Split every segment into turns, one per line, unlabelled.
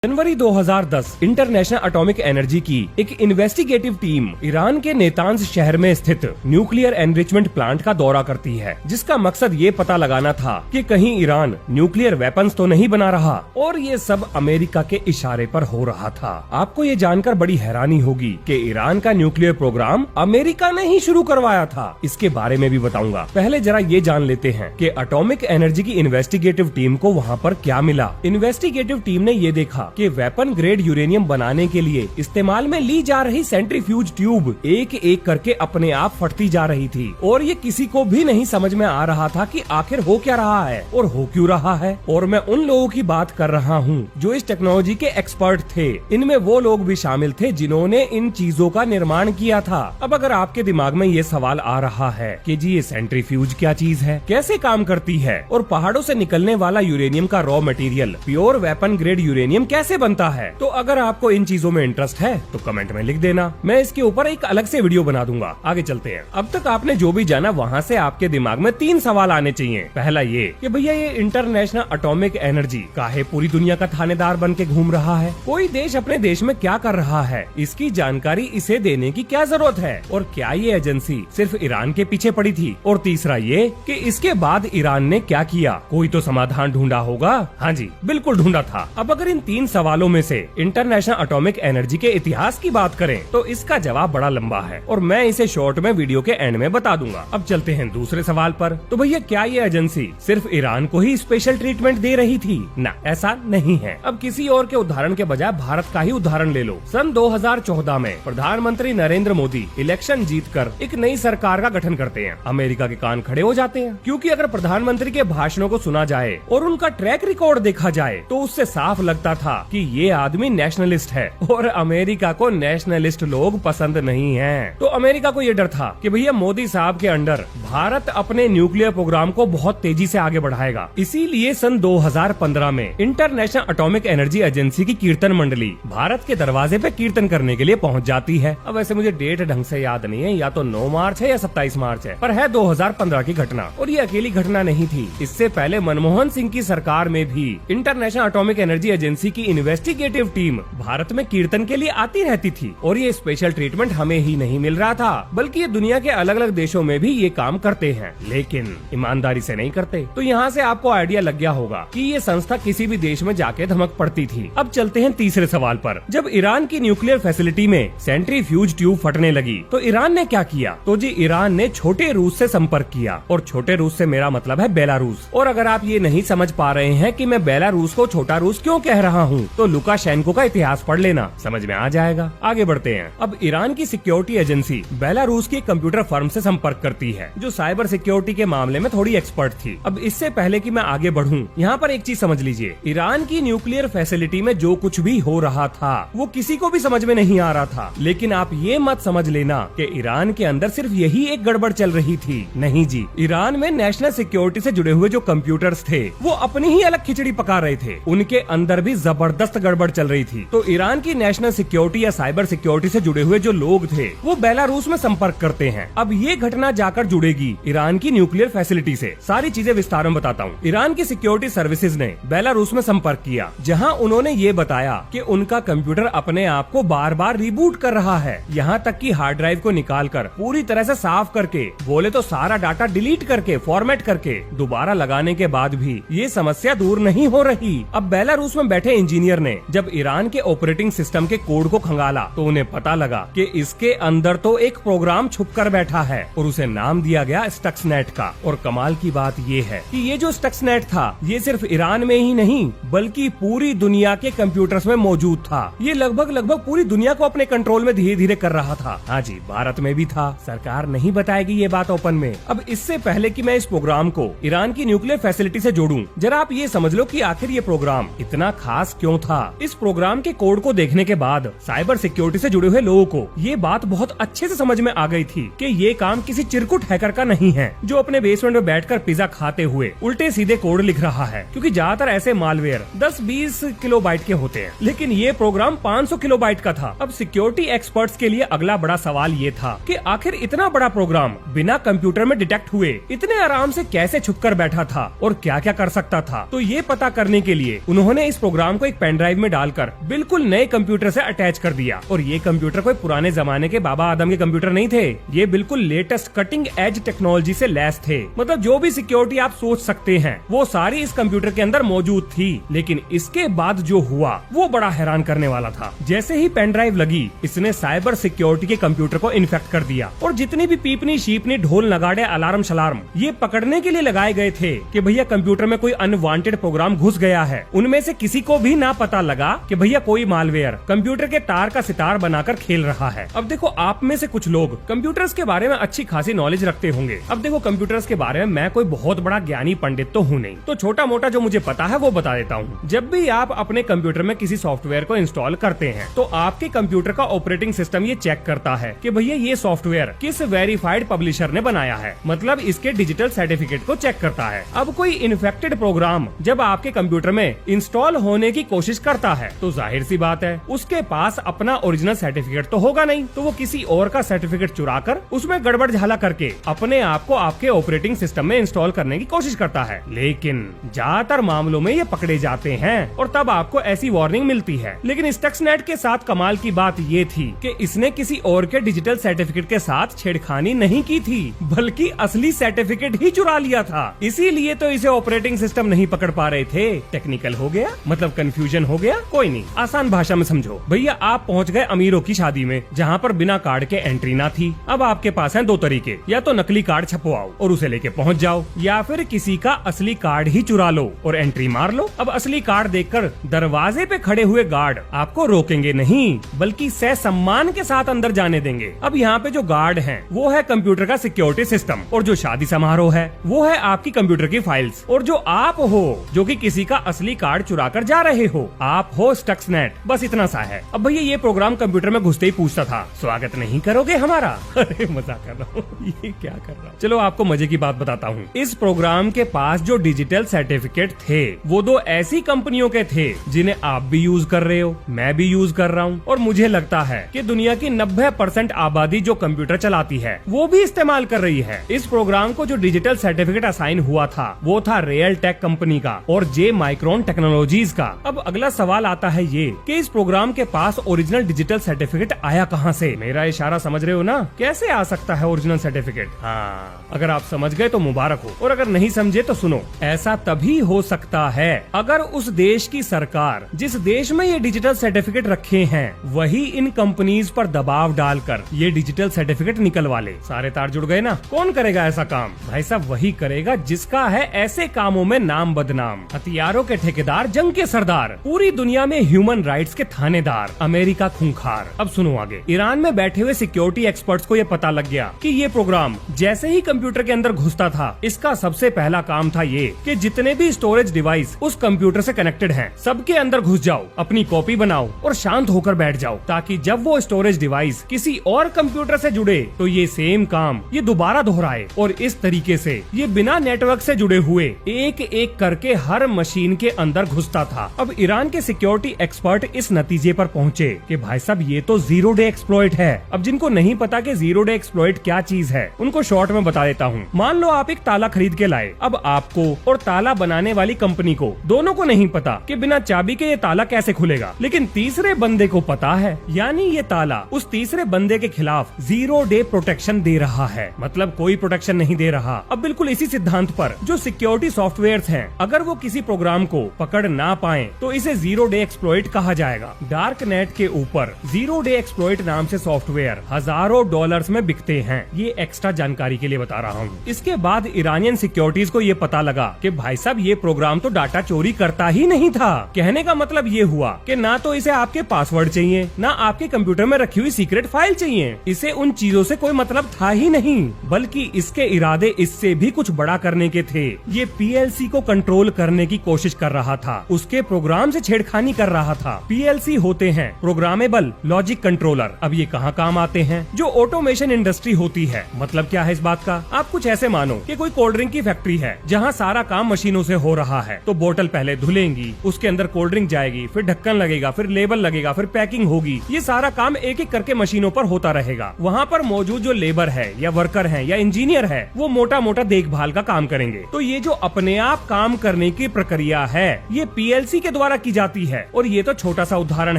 जनवरी 2010 international atomic energy की एक investigative team Iran के नेतांज शहर में स्थित न्यूक्लियर एनरिचमेंट प्लांट का दौरा करती है, जिसका मकसद ये पता लगाना था कि कहीं ईरान न्यूक्लियर वेपन्स तो नहीं बना रहा, और ये सब अमेरिका के इशारे पर हो रहा था। आपको ये जानकर बड़ी हैरानी होगी कि ईरान का न्यूक्लियर प्रोग्राम अमेरिका ने ही शुरू करवाया था। इसके बारे में भी बताऊंगा। पहले जरा ये जान लेते हैं कि एटॉमिक एनर्जी की इन्वेस्टिगेटिव टीम को वहाँ पर क्या मिला। इन्वेस्टिगेटिव टीम ने ये देखा कि वेपन ग्रेड यूरेनियम बनाने के लिए इस्तेमाल में ली जा रही सेंट्रीफ्यूज ट्यूब एक एक करके अपने आप फटती जा रही थी, और ये किसी को भी नहीं समझ में आ रहा था कि आखिर हो क्या रहा है और हो क्यों रहा है। और मैं उन लोगों की बात कर रहा हूँ जो इस टेक्नोलॉजी के एक्सपर्ट थे। इनमें वो लोग भी शामिल थे जिन्होंने इन चीजों का निर्माण किया था। अब अगर आपके दिमाग में ये सवाल आ रहा है कि जी ये सेंट्रीफ्यूज क्या चीज है, कैसे काम करती है, और पहाड़ों से निकलने वाला यूरेनियम का raw material pure weapon grade uranium कैसे बनता है, तो अगर आपको इन चीजों में इंटरेस्ट है तो कमेंट में लिख देना। मैं इसके ऊपर एक अलग से वीडियो बना दूंगा। आगे चलते हैं। अब तक आपने जो भी जाना वहाँ से आपके दिमाग में 3 सवाल आने चाहिए। पहला ये कि भैया ये इंटरनेशनल एटॉमिक एनर्जी काहे पूरी दुनिया का थानेदार बन के घूम रहा है, कोई देश अपने देश में क्या कर रहा है, इसकी जानकारी इसे देने की क्या जरूरत है, और क्या ये एजेंसी सिर्फ ईरान के पीछे पड़ी थी। और तीसरा ये कि इसके बाद ईरान ने क्या किया, कोई तो समाधान ढूंढा होगा। हाँ जी, बिल्कुल ढूंढा था। अब अगर इन 3 सवालों में से इंटरनेशनल एटॉमिक एनर्जी के इतिहास की बात करें तो इसका जवाब बड़ा लंबा है, और मैं इसे शॉर्ट में वीडियो के एंड में बता दूंगा। अब चलते हैं दूसरे सवाल पर। तो भैया क्या ये एजेंसी सिर्फ ईरान को ही स्पेशल ट्रीटमेंट दे रही थी? ना, ऐसा नहीं है। अब किसी और के उदाहरण के बजाय भारत का ही उदाहरण ले लो। सन 2014 में प्रधानमंत्री नरेंद्र मोदी इलेक्शन जीतकर एक नई सरकार का गठन करते हैं। अमेरिका के कान खड़े हो जाते हैं, क्योंकि अगर प्रधानमंत्री के भाषणों को सुना जाए और उनका ट्रैक रिकॉर्ड देखा जाए तो उससे साफ लगता था कि ये आदमी नेशनलिस्ट है, और अमेरिका को नेशनलिस्ट लोग पसंद नहीं हैं। तो अमेरिका को ये डर था कि भैया मोदी साहब के अंडर भारत अपने न्यूक्लियर प्रोग्राम को बहुत तेजी से आगे बढ़ाएगा। इसीलिए सन 2015 में इंटरनेशनल एटॉमिक एनर्जी एजेंसी की कीर्तन मंडली भारत के दरवाजे पे कीर्तन करने के लिए पहुंच जाती है। अब वैसे मुझे डेट ढंग से याद नहीं है, या तो 9 मार्च है या 27 मार्च है, पर है 2015 की घटना। और ये अकेली घटना नहीं थी। इससे पहले मनमोहन सिंह की सरकार में भी इंटरनेशनल एटॉमिक एनर्जी एजेंसी की इन्वेस्टिगेटिव टीम भारत में कीर्तन के लिए आती रहती थी, और ये स्पेशल ट्रीटमेंट हमें ही नहीं मिल रहा था, बल्कि ये दुनिया के अलग अलग देशों में भी ये काम करते हैं, लेकिन ईमानदारी से नहीं करते। तो यहाँ से आपको आइडिया लग गया होगा कि ये संस्था किसी भी देश में जाके धमक पड़ती थी। अब चलते हैं तीसरे सवाल पर। जब ईरान की न्यूक्लियर फैसिलिटी में सेंट्रीफ्यूज ट्यूब फटने लगी तो ईरान ने क्या किया? तो जी ईरान ने छोटे रूस से संपर्क किया, और छोटे रूस से मेरा मतलब है बेलारूस। और अगर आप ये नहीं समझ पा रहे हैं कि मैं बेलारूस को छोटा रूस क्यों कह रहा हूँ, तो लुकाशेंको का इतिहास पढ़ लेना, समझ में आ जाएगा। आगे बढ़ते हैं। अब ईरान की सिक्योरिटी एजेंसी बेलारूस की कंप्यूटर फर्म से संपर्क करती है, जो साइबर सिक्योरिटी के मामले में थोड़ी एक्सपर्ट थी। अब इससे पहले कि मैं आगे बढ़ूं, यहाँ पर एक चीज समझ लीजिए। ईरान की न्यूक्लियर फैसिलिटी में जो कुछ भी हो रहा था वो किसी को भी समझ में नहीं आ रहा था, लेकिन आप ये मत समझ लेना कि ईरान के अंदर सिर्फ यही एक गड़बड़ चल रही थी। नहीं जी, ईरान में नेशनल सिक्योरिटी से जुड़े हुए जो कंप्यूटर्स थे वो अपनी ही अलग खिचड़ी पका रहे थे। उनके अंदर भी जबरदस्त गड़बड़ चल रही थी। तो ईरान की नेशनल सिक्योरिटी या साइबर सिक्योरिटी से जुड़े हुए जो लोग थे वो बेलारूस में संपर्क करते हैं। अब ये घटना जाकर जुड़ेगी ईरान की न्यूक्लियर फैसिलिटी से। सारी चीजें विस्तार में बताता हूँ। ईरान की सिक्योरिटी सर्विसेज ने बेलारूस में संपर्क किया, जहाँ उन्होंने ये बताया कि उनका कंप्यूटर अपने आप को बार बार रिबूट कर रहा है, यहाँ तक कि हार्ड ड्राइव को निकालकर पूरी तरह से साफ करके, बोले तो सारा डाटा डिलीट करके, फॉर्मेट करके दोबारा लगाने के बाद भी ये समस्या दूर नहीं हो रही। अब बेलारूस में बैठे इंजीनियर ने जब ईरान के ऑपरेटिंग सिस्टम के कोड को खंगाला तो उन्हें पता लगा कि इसके अंदर तो एक प्रोग्राम छुप कर बैठा है, और उसे नाम दिया गया स्टक्सनेट का। और कमाल की बात ये है कि ये जो स्टक्सनेट था ये सिर्फ ईरान में ही नहीं बल्कि पूरी दुनिया के कंप्यूटर्स में मौजूद था। ये लगभग पूरी दुनिया को अपने कंट्रोल में धीरे धीरे कर रहा था। हाँ जी, भारत में भी था। सरकार नहीं बताएगी ये बात ओपन में। अब इससे पहले कि मैं इस प्रोग्राम को ईरान की न्यूक्लियर फैसिलिटी से जोड़ूं, जरा आप ये समझ लो कि आखिर ये प्रोग्राम इतना खास क्यों था। इस प्रोग्राम के कोड को देखने के बाद साइबर सिक्योरिटी से जुड़े हुए लोगों को ये बात बहुत अच्छे से समझ में आ गई थी कि ये काम किसी चिरकुट हैकर का नहीं है जो अपने बेसमेंट में बैठकर पिज्जा खाते हुए उल्टे सीधे कोड लिख रहा है, क्योंकि ज्यादातर ऐसे मालवेयर 10-20 किलोबाइट के होते हैं, लेकिन ये प्रोग्राम 500 किलोबाइट का था। अब सिक्योरिटी एक्सपर्ट्स के लिए अगला बड़ा सवाल ये था कि आखिर इतना बड़ा प्रोग्राम बिना कंप्यूटर में डिटेक्ट हुए इतने आराम से कैसे छुपकर बैठा था और क्या क्या कर सकता था। तो ये पता करने के लिए उन्होंने इस प्रोग्राम को एक पेन ड्राइव में डालकर बिल्कुल नए कंप्यूटर से अटैच कर दिया। और ये कंप्यूटर कोई पुराने जमाने के बाबा आदम के कंप्यूटर नहीं थे, ये बिल्कुल लेटेस्ट कटिंग एज टेक्नोलॉजी से लैस थे। मतलब जो भी सिक्योरिटी आप सोच सकते हैं वो सारी इस कंप्यूटर के अंदर मौजूद थी। लेकिन इसके बाद जो हुआ वो बड़ा हैरान करने वाला था। जैसे ही पेन ड्राइव लगी, इसने साइबर सिक्योरिटी के कंप्यूटर को इन्फेक्ट कर दिया और जितनी भी पीपनी शीपनी ढोल नगाड़े अलार्म शलार्म ये पकड़ने के लिए लगाए गए थे कि भैया कंप्यूटर में कोई अनवांटेड प्रोग्राम घुस गया है, उनमें से किसी को भी ना पता लगा कि भैया कोई मालवेयर कंप्यूटर के तार का सितार बनाकर खेल रहा है। अब देखो, आप में से कुछ लोग कंप्यूटर्स के बारे में अच्छी खासी नॉलेज रखते होंगे। अब देखो, कंप्यूटर्स के बारे में मैं कोई बहुत बड़ा ज्ञानी पंडित तो हूँ नहीं, तो छोटा मोटा जो मुझे पता है वो बता देता हूँ। जब भी आप अपने कंप्यूटर में किसी सॉफ्टवेयर को इंस्टॉल करते हैं तो आपके कंप्यूटर का ऑपरेटिंग सिस्टम ये चेक करता है कि भैया ये सॉफ्टवेयर किस वेरीफाइड पब्लिशर ने बनाया है, मतलब इसके डिजिटल सर्टिफिकेट को चेक करता है। अब कोई इन्फेक्टेड प्रोग्राम जब आपके कंप्यूटर में इंस्टॉल होने की कोशिश करता है तो जाहिर सी बात है उसके पास अपना ओरिजिनल सर्टिफिकेट तो होगा नहीं, तो वो किसी और का सर्टिफिकेट चुराकर उसमें गड़बड़ झाला करके अपने आप को आपके ऑपरेटिंग सिस्टम में इंस्टॉल करने की कोशिश करता है। लेकिन ज्यादातर मामलों में ये पकड़े जाते हैं और तब आपको ऐसी वार्निंग मिलती है। लेकिन स्टक्सनेट के साथ कमाल की बात ये थी कि इसने किसी और के डिजिटल सर्टिफिकेट के साथ छेड़खानी नहीं की थी, बल्कि असली सर्टिफिकेट ही चुरा लिया था। इसीलिए तो इसे ऑपरेटिंग सिस्टम नहीं पकड़ पा रहे थे। टेक्निकल हो गया, मतलब कंफ्यूजन हो गया, कोई नहीं, आसान भाषा में समझो। भैया आप पहुंच गए अमीरों की शादी में जहां पर बिना कार्ड के एंट्री ना थी। अब आपके पास हैं दो तरीके, या तो नकली कार्ड छपवाओ और उसे लेके पहुंच जाओ, या फिर किसी का असली कार्ड ही चुरा लो और एंट्री मार लो। अब असली कार्ड देखकर दरवाजे पे खड़े हुए गार्ड आपको रोकेंगे नहीं, बल्कि सम्मान के साथ अंदर जाने देंगे। अब यहाँ पे जो गार्ड हैं वो है कंप्यूटर का सिक्योरिटी सिस्टम, और जो शादी समारोह है वो है आपकी कंप्यूटर की फाइल्स, और जो आप हो जो कि किसी का असली कार्ड चुरा कर जा रहे हो, आप हो स्टक्सनेट। बस इतना सा है। अब भैया ये प्रोग्राम कंप्यूटर में घुसते ही पूछता था, स्वागत नहीं करोगे हमारा? अरे मजाक कर रहा हूँ, ये क्या कर रहा हूँ। चलो आपको मजे की बात बताता हूँ। इस प्रोग्राम के पास जो डिजिटल सर्टिफिकेट थे वो दो ऐसी कंपनियों के थे जिन्हें आप भी यूज कर रहे हो, मैं भी यूज कर रहा हूँ, और मुझे लगता है कि दुनिया की 90% आबादी जो कंप्यूटर चलाती है वो भी इस्तेमाल कर रही है। इस प्रोग्राम को जो डिजिटल सर्टिफिकेट असाइन हुआ था वो था रियल टेक कंपनी का और जे माइक्रोन टेक्नोलॉजीज का। अब अगला सवाल आता है ये कि इस प्रोग्राम के पास ओरिजिनल डिजिटल सर्टिफिकेट आया कहाँ से? मेरा इशारा समझ रहे हो ना? कैसे आ सकता है ओरिजिनल सर्टिफिकेट? हाँ, अगर आप समझ गए तो मुबारक हो, और अगर नहीं समझे तो सुनो। ऐसा तभी हो सकता है अगर उस देश की सरकार जिस देश में ये डिजिटल सर्टिफिकेट रखे हैं वही इन कंपनीज पर दबाव डालकर ये डिजिटल सर्टिफिकेट निकलवा ले। सारे तार जुड़ गए ना? कौन करेगा ऐसा काम? भाई साहब वही करेगा जिसका है ऐसे कामों में नाम बदनाम। हथियारों के ठेकेदार, जंग के सरदार, पूरी दुनिया में ह्यूमन राइट्स के थानेदार, अमेरिका खूंखार। अब सुनो आगे। ईरान में बैठे हुए सिक्योरिटी एक्सपर्ट्स को ये पता लग गया कि ये प्रोग्राम जैसे ही कंप्यूटर के अंदर घुसता था, इसका सबसे पहला काम था ये कि जितने भी स्टोरेज डिवाइस उस कंप्यूटर से कनेक्टेड हैं, सबके अंदर घुस जाओ, अपनी कॉपी बनाओ और शांत होकर बैठ जाओ, ताकि जब वो स्टोरेज डिवाइस किसी और कंप्यूटर से जुड़े तो ये सेम काम ये दोबारा दोहराए। और इस तरीके से ये बिना नेटवर्क से जुड़े हुए एक एक करके हर मशीन के अंदर घुसता था। अब ईरान के सिक्योरिटी एक्सपर्ट इस नतीजे पर पहुंचे कि भाई साहब ये तो जीरो डे एक्सप्लॉइट है। अब जिनको नहीं पता कि जीरो डे एक्सप्लॉइट क्या चीज है, उनको शॉर्ट में बता देता हूँ। मान लो आप एक ताला खरीद के लाए। अब आपको और ताला बनाने वाली कंपनी को दोनों को नहीं पता कि बिना चाबी के ये ताला कैसे खुलेगा, लेकिन तीसरे बंदे को पता है। यानी ये ताला उस तीसरे बंदे के खिलाफ जीरो डे प्रोटेक्शन दे रहा है, मतलब कोई प्रोटेक्शन नहीं दे रहा। अब बिल्कुल इसी सिद्धांत पर जो सिक्योरिटी सॉफ्टवेयर्स हैं, अगर वो किसी प्रोग्राम को पकड़ ना पाए तो इसे जीरो डे एक्सप्लॉइट कहा जाएगा। डार्क नेट के ऊपर जीरो डे एक्सप्लॉइट नाम से सॉफ्टवेयर हजारों डॉलर्स में बिकते हैं। ये एक्स्ट्रा जानकारी के लिए बता रहा हूँ। इसके बाद ईरानियन सिक्योरिटीज को ये पता लगा कि भाई साहब ये प्रोग्राम तो डाटा चोरी करता ही नहीं था। कहने का मतलब ये हुआ कि ना तो इसे आपके पासवर्ड चाहिए, ना आपके कंप्यूटर में रखी हुई सीक्रेट फाइल चाहिए। इसे उन चीजों से कोई मतलब था ही नहीं, बल्कि इसके इरादे इससे भी कुछ बड़ा करने के थे। ये पीएलसी को कंट्रोल करने की कोशिश कर रहा था, उसके प्रोग्राम से छेड़खानी कर रहा था। पीएलसी होते हैं प्रोग्रामेबल लॉजिक कंट्रोलर। अब ये कहाँ काम आते हैं? जो ऑटोमेशन इंडस्ट्री होती है, मतलब क्या क्या है इस बात का? आप कुछ ऐसे मानो कि कोई कोल्ड ड्रिंक की फैक्ट्री है जहाँ सारा काम मशीनों से हो रहा है। तो बोतल पहले धुलेंगी, उसके अंदर कोल्ड ड्रिंक जाएगी, फिर ढक्कन लगेगा, फिर लेबल लगेगा, फिर पैकिंग होगी। ये सारा काम एक एक करके मशीनों पर होता रहेगा। वहाँ पर मौजूद जो लेबर है या वर्कर है या इंजीनियर है, वो मोटा मोटा देखभाल का काम करेंगे। तो ये जो अपने आप काम करने की प्रक्रिया है, ये पीएलसी के द्वारा की जाती है। और ये तो छोटा सा उदाहरण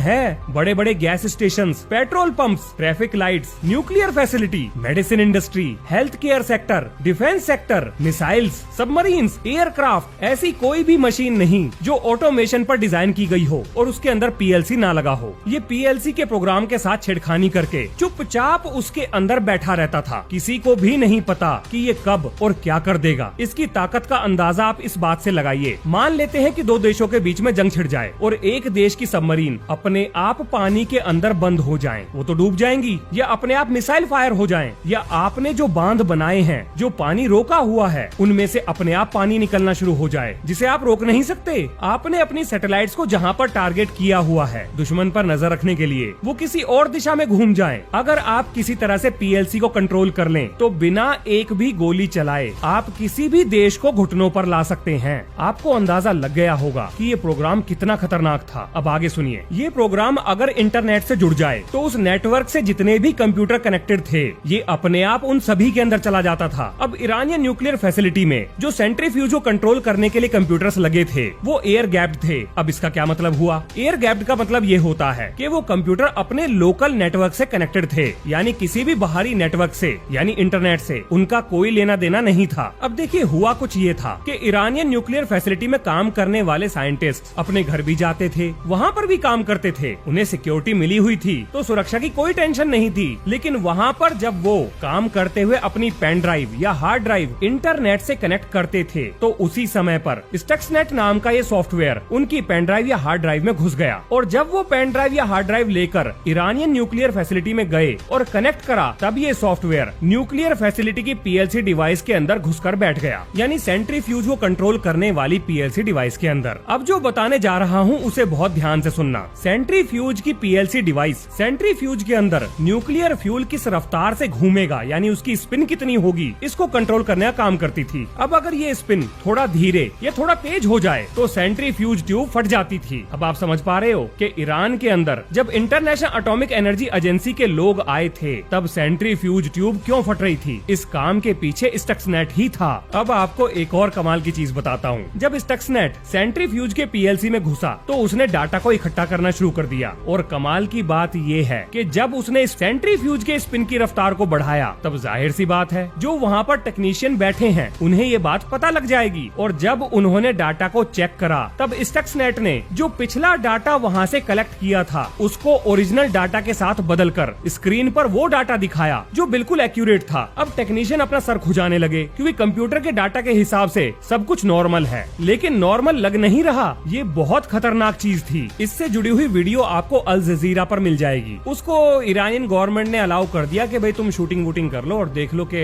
है। बड़े बड़े gas station, petrol pumps, traffic lights, nuclear facility, medicine industry, health care sector, defence sector, missiles, submarines, aircraft, ऐसी कोई भी मशीन नहीं जो ऑटोमेशन पर डिजाइन की गई हो और उसके अंदर पीएलसी ना लगा हो। ये पीएलसी के प्रोग्राम के साथ छेड़खानी करके चुपचाप उसके अंदर बैठा रहता था। किसी को भी नहीं पता कि ये कब और क्या कर देगा। इसकी ताकत का अंदाजा आप इस बात से लगाइए। मान लेते हैं कि दो देशों के बीच में जंग छिड़ जाए और एक देश की सबमरीन अपने आप पानी के अंदर बंद हो जाए, वो तो डूब जाएंगी, या अपने आप मिसाइल फायर हो जाएं, या आपने जो बांध बनाए हैं, जो पानी रोका हुआ है, उनमें से अपने आप पानी निकलना शुरू हो जाए, जिसे आप रोक नहीं सकते। आपने अपनी सैटेलाइट्स को जहां पर टारगेट किया हुआ है दुश्मन पर नजर रखने के लिए, वो किसी और दिशा में घूम जाएं। अगर आप किसी तरह से पीएलसी को कंट्रोल कर लें तो बिना एक भी गोली चलाए आप किसी भी देश को घुटनों पर ला सकते हैं। आपको अंदाजा लग गया होगा कि ये प्रोग्राम कितना खतरनाक था। अब आगे सुनिए। ये प्रोग्राम अगर इंटरनेट से जुड़ जाए तो उस नेटवर्क से जितने भी कंप्यूटर कनेक्टेड थे, ये अपने आप उन सभी के अंदर चला जाता था। अब ईरानियन न्यूक्लियर फैसिलिटी में जो सेंट्रीफ्यूज को कंट्रोल करने के लिए कंप्यूटर्स लगे थे, वो एयर गैप्ड थे। अब इसका क्या मतलब हुआ? एयर गैप्ड का मतलब ये होता है कि वो कंप्यूटर अपने लोकल नेटवर्क से कनेक्टेड थे, यानी किसी भी बाहरी नेटवर्क से, यानी इंटरनेट से उनका कोई लेना देना नहीं था। अब देखिए, हुआ कुछ ये था कि ईरानियन न्यूक्लियर फैसिलिटी में काम करने वाले साइंटिस्ट अपने घर भी जाते थे, वहाँ पर भी काम करते थे। उन्हें सिक्योरिटी मिली हुई थी तो सुरक्षा की कोई टेंशन नहीं थी। लेकिन वहाँ पर जब वो काम करते हुए अपनी पेन ड्राइव या हार्ड ड्राइव इंटरनेट से कनेक्ट करते थे, तो उसी समय पर स्टक्सनेट नाम का ये सॉफ्टवेयर उनकी पेन ड्राइव या हार्ड ड्राइव में घुस गया। और जब वो पेन ड्राइव या हार्ड ड्राइव लेकर ईरानियन न्यूक्लियर फैसिलिटी में गए और कनेक्ट करा, तब ये सॉफ्टवेयर न्यूक्लियर फैसिलिटी की पीएलसी डिवाइस के अंदर घुसकर बैठ गया, यानी सेंट्रीफ्यूज को कंट्रोल करने वाली पीएलसी डिवाइस के अंदर। अब जो बताने जा रहा हूँ उसे बहुत ध्यान से सुनना। सेंट्रीफ्यूज की पीएलसी डिवाइस, सेंट्रीफ्यूज के अंदर न्यूक्लियर फ्यूल किस रफ्तार से घूमेगा, यानी उसकी स्पिन कितनी होगी, इसको कंट्रोल करने का काम करती थी। अब अगर ये स्पिन थोड़ा धीरे या थोड़ा तेज हो जाए तो सेंट्रीफ्यूज ट्यूब फट जाती थी। अब आप समझ पा रहे हो कि ईरान के अंदर जब इंटरनेशनल एटॉमिक एनर्जी एजेंसी के लोग आए थे, तब सेंट्रीफ्यूज ट्यूब क्यों फट रही थी? इस काम के पीछे स्टक्सनेट ही था। अब आपको एक और कमाल की चीज बताता हूँ। जब स्टक्सनेट सेंट्रीफ्यूज के पीएलसी में घुसा तो उसने डाटा को इकट्ठा करना शुरू कर दिया। और कमाल की बात ये है कि जब उसने सेंट्रीफ्यूज के स्पिन की रफ्तार को बढ़ाया, तब जाहिर सी बात है जो वहाँ पर टेक्नीशियन बैठे हैं उन्हें ये बात पता लग जाएगी। और जब उन्होंने डाटा को चेक करा, तब स्टक्सनेट ने जो पिछला डाटा वहाँ से कलेक्ट किया था उसको ओरिजिनल डाटा के साथ बदलकर स्क्रीन पर वो डाटा दिखाया जो बिल्कुल एक्यूरेट था। अब टेक्नीशियन अपना सर खुजाने लगे, क्योंकि कंप्यूटर के डाटा के हिसाब से सब कुछ नॉर्मल है, लेकिन नॉर्मल लग नहीं रहा। ये बहुत खतरनाक चीज थी। इससे जुड़ी हुई वीडियो आपको अल जजीरा पर मिल जाएगी। उसको ईरानियन गवर्नमेंट ने अलाउ कर दिया कि भाई तुम शूटिंग वूटिंग कर लो और देख लो कि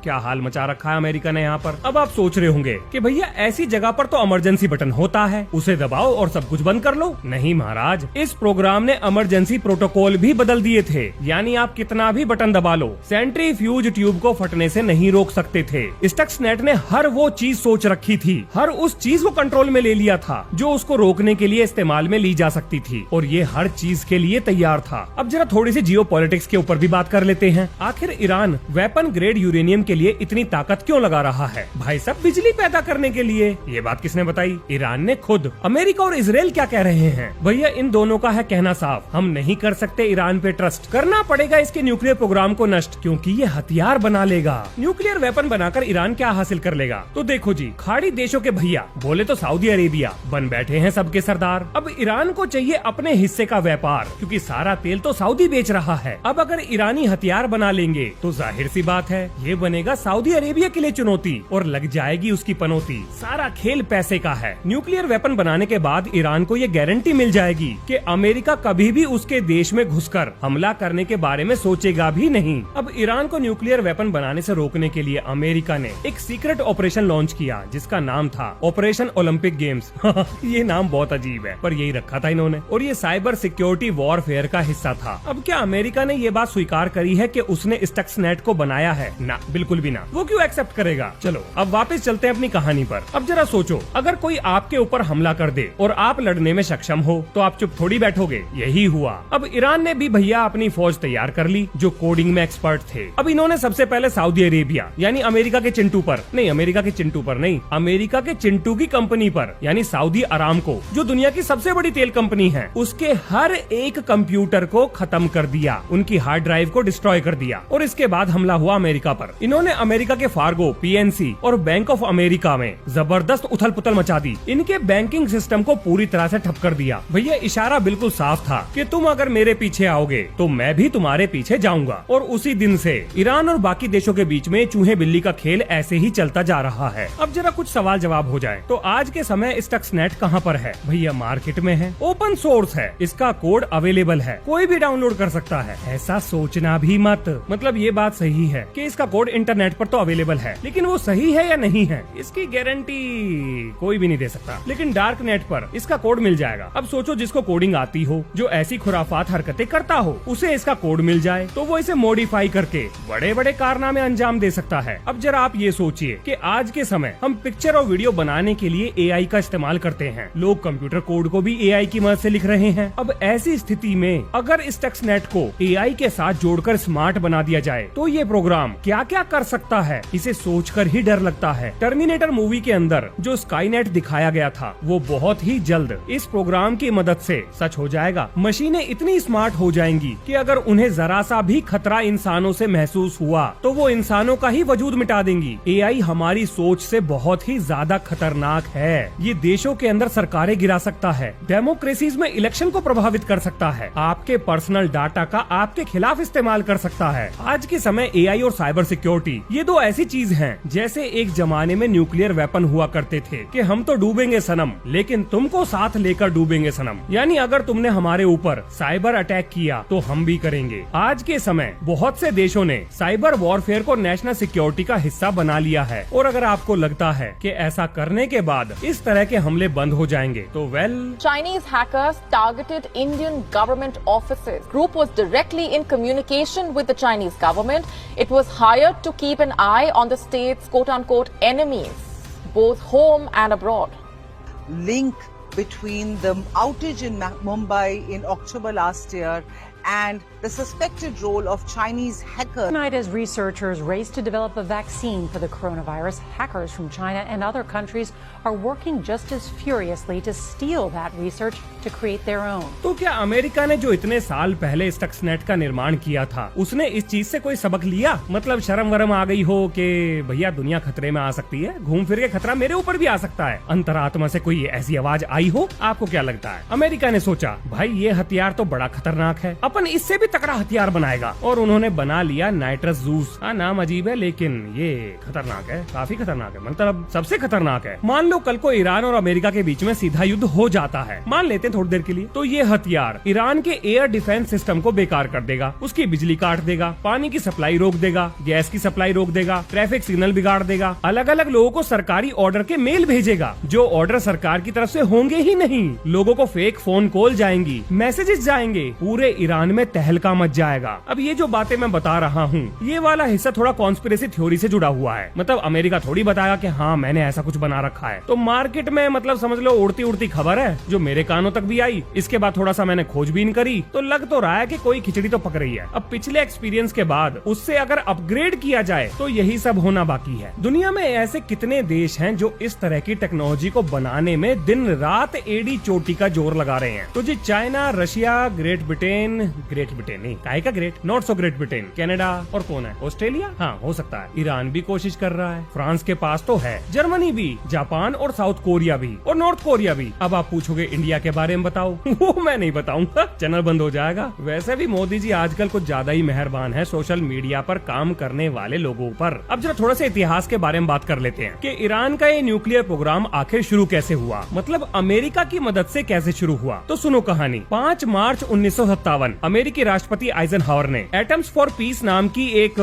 क्या हाल मचा रखा है अमेरिका ने यहाँ पर। अब आप सोच रहे होंगे कि भैया ऐसी जगह पर तो इमरजेंसी बटन होता है, उसे दबाओ और सब कुछ बंद कर लो। नहीं महाराज, इस प्रोग्राम ने इमरजेंसी प्रोटोकॉल भी बदल दिए थे, यानी आप कितना भी बटन दबा लो, सेंट्रीफ्यूज ट्यूब को फटने से नहीं रोक सकते थे। स्टक्सनेट ने हर वो चीज सोच रखी थी, हर उस चीज को कंट्रोल में ले लिया था जो उसको रोकने के लिए इस्तेमाल में ली जा सकती थी, और ये हर चीज के लिए तैयार था। अब जरा थोड़ी सी जियोपॉलिटिक्स के ऊपर भी बात कर लेते हैं। आखिर ईरान वेपन ग्रेड यूरेनियम के लिए इतनी ताकत क्यों लगा रहा है? भाई सब बिजली पैदा करने के लिए। ये बात किसने बताई? ईरान ने खुद। अमेरिका और इजराइल क्या कह रहे हैं? भैया इन दोनों का है कहना साफ, हम नहीं कर सकते ईरान पे ट्रस्ट, करना पड़ेगा इसके न्यूक्लियर प्रोग्राम को नष्ट, क्योंकि ये हथियार बना लेगा। न्यूक्लियर वेपन बनाकर ईरान क्या हासिल कर लेगा? तो देखो जी, खाड़ी देशों के भैया बोले तो सऊदी अरेबिया बन बैठे हैं सबके सरदार। अब ईरान को चाहिए अपने हिस्से का व्यापार, क्योंकि सारा तेल तो सऊदी बेच रहा है। अब अगर ईरानी हथियार बना लेंगे तो जाहिर सी बात है ये बनेगा सऊदी अरेबिया के लिए चुनौती, और लग जाएगी उसकी पनौती। सारा खेल पैसे का है। न्यूक्लियर वेपन बनाने के बाद ईरान को ये गारंटी मिल जाएगी कि अमेरिका कभी भी उसके देश में घुसकर हमला करने के बारे में सोचेगा भी नहीं। अब ईरान को न्यूक्लियर वेपन बनाने से रोकने के लिए अमेरिका ने एक सीक्रेट ऑपरेशन लॉन्च किया, जिसका नाम था ऑपरेशन ओलंपिक गेम्स। ये नाम बहुत अजीब है, पर यही रखा था इन्होंने, और ये साइबर सिक्योरिटी वॉरफेयर का हिस्सा था। अब क्या अमेरिका ने ये बात स्वीकार करी है कि उसने स्टक्सनेट को बनाया है? ना, बिल्कुल बिल्कुल भी ना, वो क्यों एक्सेप्ट करेगा। चलो अब वापस चलते हैं अपनी कहानी पर। अब जरा सोचो, अगर कोई आपके ऊपर हमला कर दे और आप लड़ने में सक्षम हो तो आप चुप थोड़ी बैठोगे। यही हुआ। अब ईरान ने भी भैया अपनी फौज तैयार कर ली जो कोडिंग में एक्सपर्ट थे। अब इन्होंने सबसे पहले सऊदी अरेबिया यानी अमेरिका के चिंटू पर नहीं, अमेरिका के चिंटू की कंपनी पर यानी सऊदी अरामको, जो दुनिया की सबसे बड़ी तेल कंपनी है, उसके हर एक कंप्यूटर को खत्म कर दिया, उनकी हार्ड ड्राइव को डिस्ट्रॉय कर दिया। और इसके बाद हमला हुआ अमेरिका पर। इन्होंने अमेरिका के फार्गो, पीएनसी और बैंक ऑफ अमेरिका में जबरदस्त उथल पुथल मचा दी। इनके बैंकिंग सिस्टम को पूरी तरह से ठप कर दिया। भैया इशारा बिल्कुल साफ था कि तुम अगर मेरे पीछे आओगे तो मैं भी तुम्हारे पीछे जाऊंगा। और उसी दिन से ईरान और बाकी देशों के बीच में चूहे बिल्ली का खेल ऐसे ही चलता जा रहा है। अब जरा कुछ सवाल जवाब हो जाए तो आज के समय स्टक्सनेट कहाँ पर है? भैया मार्केट में है, ओपन सोर्स है, इसका कोड अवेलेबल है, कोई भी डाउनलोड कर सकता है। ऐसा सोचना भी मत, मतलब ये बात सही है कि इसका कोड इंटरनेट पर तो अवेलेबल है, लेकिन वो सही है या नहीं है इसकी गारंटी कोई भी नहीं दे सकता। लेकिन डार्क नेट पर इसका कोड मिल जाएगा। अब सोचो जिसको कोडिंग आती हो, जो ऐसी खुराफात हरकतें करता हो, उसे इसका कोड मिल जाए तो वो इसे मॉडिफाई करके बड़े बड़े कारनामे अंजाम दे सकता है। अब जरा आप ये सोचिए कि आज के समय हम पिक्चर और वीडियो बनाने के लिए एआई का इस्तेमाल करते हैं। लोग कंप्यूटर कोड को भी एआई की मदद से लिख रहे हैं। अब ऐसी स्थिति में अगर स्टक्सनेट को एआई के साथ जोड़कर स्मार्ट बना दिया जाए तो ये प्रोग्राम क्या क्या कर सकता है, इसे सोचकर ही डर लगता है। टर्मिनेटर मूवी के अंदर जो स्काईनेट दिखाया गया था वो बहुत ही जल्द इस प्रोग्राम की मदद से सच हो जाएगा। मशीनें इतनी स्मार्ट हो जाएंगी कि अगर उन्हें जरा सा भी खतरा इंसानों से महसूस हुआ तो वो इंसानों का ही वजूद मिटा देंगी। एआई हमारी सोच से बहुत ही ज्यादा खतरनाक है। ये देशों के अंदर सरकारें गिरा सकता है, डेमोक्रेसीज में इलेक्शन को प्रभावित कर सकता है, आपके पर्सनल डाटा का आपके खिलाफ इस्तेमाल कर सकता है। आज के समय एआई और साइबर सिक्योरिटी ये दो ऐसी चीज हैं जैसे एक जमाने में न्यूक्लियर वेपन हुआ करते थे कि हम तो डूबेंगे सनम लेकिन तुमको साथ लेकर डूबेंगे सनम। यानी अगर तुमने हमारे ऊपर साइबर अटैक किया तो हम भी करेंगे। आज के समय बहुत से देशों ने साइबर वॉरफेयर को नेशनल सिक्योरिटी का हिस्सा बना लिया है। और अगर आपको लगता है कि ऐसा करने के बाद इस तरह के हमले बंद हो जाएंगे तो well,
Chinese hackers targeted Indian government offices. Group was directly in communication with the Chinese government. It was hired to keep an eye on the state's quote-unquote enemies, both home and abroad.
Link between the outage in Mumbai in October last year and the suspected role of Chinese hackers.
Tonight, as researchers race to develop a vaccine for the coronavirus, hackers from China and other countries are working just as furiously to steal that research to create their own.
तो क्या America ने जो इतने साल पहले Stuxnet का निर्माण किया था उसने इस चीज से कोई सबक लिया? मतलब शर्म वरम आ गई हो कि भैया दुनिया खतरे में आ सकती है, घूम फिर के खतरा मेरे ऊपर भी आ सकता है, अंतरात्मा से कोई ऐसी आवाज आई हो? आपको क्या लगता है? अमेरिका ने सोचा भाई ये हथियार तो बड़ा खतरनाक है, अपन इससे भी तगड़ा हथियार बनाएगा, और उन्होंने बना लिया नाइट्रस जूस। हाँ नाम अजीब है लेकिन ये खतरनाक है, काफी खतरनाक है, मतलब सबसे खतरनाक है। मान लो कल को ईरान और अमेरिका के बीच में सीधा युद्ध हो जाता है, मान लेते हैं थोड़ी देर के लिए, तो ये हथियार ईरान के एयर डिफेंस सिस्टम को बेकार कर देगा, उसकी बिजली काट देगा, पानी की सप्लाई रोक देगा, गैस की सप्लाई रोक देगा, ट्रैफिक सिग्नल बिगाड़ देगा, अलग अलग लोगों को सरकारी ऑर्डर के मेल भेजेगा जो ऑर्डर सरकार की तरफ से होंगे ही नहीं। लोगों को फेक फोन कॉल जाएंगी, मैसेजेस जाएंगे, पूरे ईरान में तहलका मच जाएगा। अब ये जो बातें मैं बता रहा हूँ ये वाला हिस्सा थोड़ा कॉन्स्पिरेसी थ्योरी से जुड़ा हुआ है। मतलब अमेरिका थोड़ी बताएगा कि हाँ मैंने ऐसा कुछ बना रखा है, तो मार्केट में मतलब समझ लो उड़ती उड़ती खबर है जो मेरे कानों तक भी आई। इसके बाद थोड़ा सा मैंने खोजबीन करी तो लग तो रहा है कि कोई खिचड़ी तो पक रही है। अब पिछले एक्सपीरियंस के बाद उससे अगर अपग्रेड किया जाए तो यही सब होना बाकी है। दुनिया में ऐसे कितने देश हैं जो इस तरह की टेक्नोलॉजी को बनाने में दिन रात एड़ी चोटी का जोर लगा रहे हैं। तो जी चाइना, रशिया, ग्रेट ब्रिटेन नहीं, काहे का great, not so great Britain, Canada और कौन है, ऑस्ट्रेलिया, हाँ हो सकता है, ईरान भी कोशिश कर रहा है, फ्रांस के पास तो है, जर्मनी भी, जापान और साउथ कोरिया भी और नॉर्थ कोरिया भी। अब आप पूछोगे इंडिया के बारे में बताओ, वो मैं नहीं बताऊंगा, चैनल बंद हो जाएगा। वैसे भी मोदी जी आजकल कुछ ज्यादा ही मेहरबान है सोशल मीडिया पर काम करने वाले लोगों पर। अब जरा थोड़ा सा इतिहास के बारे में बात कर लेते हैं कि ईरान का ये न्यूक्लियर प्रोग्राम आखिर शुरू कैसे हुआ, मतलब अमेरिका की मदद से कैसे शुरू हुआ। तो सुनो कहानी। 5 मार्च 1957 अमेरिकी राष्ट्रपति आइजनहावर ने एटम्स फॉर पीस नाम की एक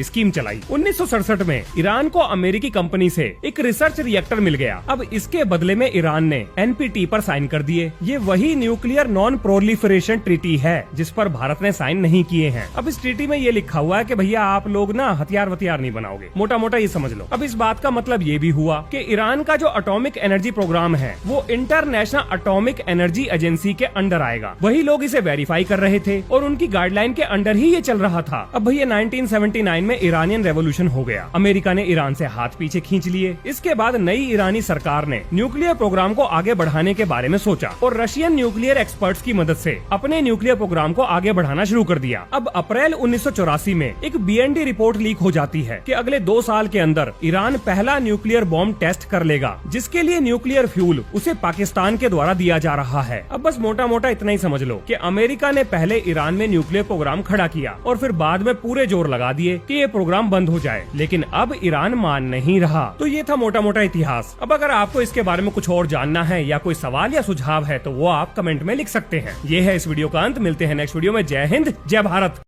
स्कीम चलाई। 1967 में ईरान को अमेरिकी कंपनी से एक रिसर्च रिएक्टर मिल गया। अब इसके बदले में ईरान ने NPT पर साइन कर दिए। ये वही न्यूक्लियर नॉन प्रोलिफरेशन ट्रीटी है जिस पर भारत ने साइन नहीं किए हैं। अब इस ट्रीटी में ये लिखा हुआ है कि भैया आप लोग ना हथियार नहीं बनाओगे, मोटा मोटा ये समझ लो। अब इस बात का मतलब ये भी हुआ कि ईरान का जो एटॉमिक एनर्जी प्रोग्राम है वो इंटरनेशनल एटॉमिक एनर्जी एजेंसी के अंडर आएगा। वही लोग इसे वेरीफाई कर रहे थे और उनकी गाइडलाइन के अंडर ही ये चल रहा था। अब भैया 1979 में ईरानियन रेवोल्यूशन हो गया। अमेरिका ने ईरान से हाथ पीछे खींच लिए। इसके बाद नई ईरानी सरकार ने न्यूक्लियर प्रोग्राम को आगे बढ़ाने के बारे में सोचा और रशियन न्यूक्लियर एक्सपर्ट्स की मदद से अपने न्यूक्लियर प्रोग्राम को आगे बढ़ाना शुरू कर दिया। अब अप्रैल 1984 में एक BND रिपोर्ट लीक हो जाती है कि अगले 2 साल के अंदर ईरान पहला न्यूक्लियर बॉम्ब टेस्ट कर लेगा, जिसके लिए न्यूक्लियर फ्यूल उसे पाकिस्तान के द्वारा दिया जा रहा है। अब बस मोटा मोटा इतना ही समझ लो कि अमेरिका ने पहले ईरान में न्यूक्लियर प्रोग्राम खड़ा किया और फिर बाद में पूरे जोर लगा दिए कि ये प्रोग्राम बंद हो जाए, लेकिन अब ईरान मान नहीं रहा। तो ये था मोटा मोटा इतिहास। अब अगर आपको इसके बारे में कुछ और जानना है या कोई सवाल या सुझाव है तो वो आप कमेंट में लिख सकते हैं। ये है इस वीडियो का अंत। मिलते हैं नेक्स्ट वीडियो में। जय हिंद, जय भारत।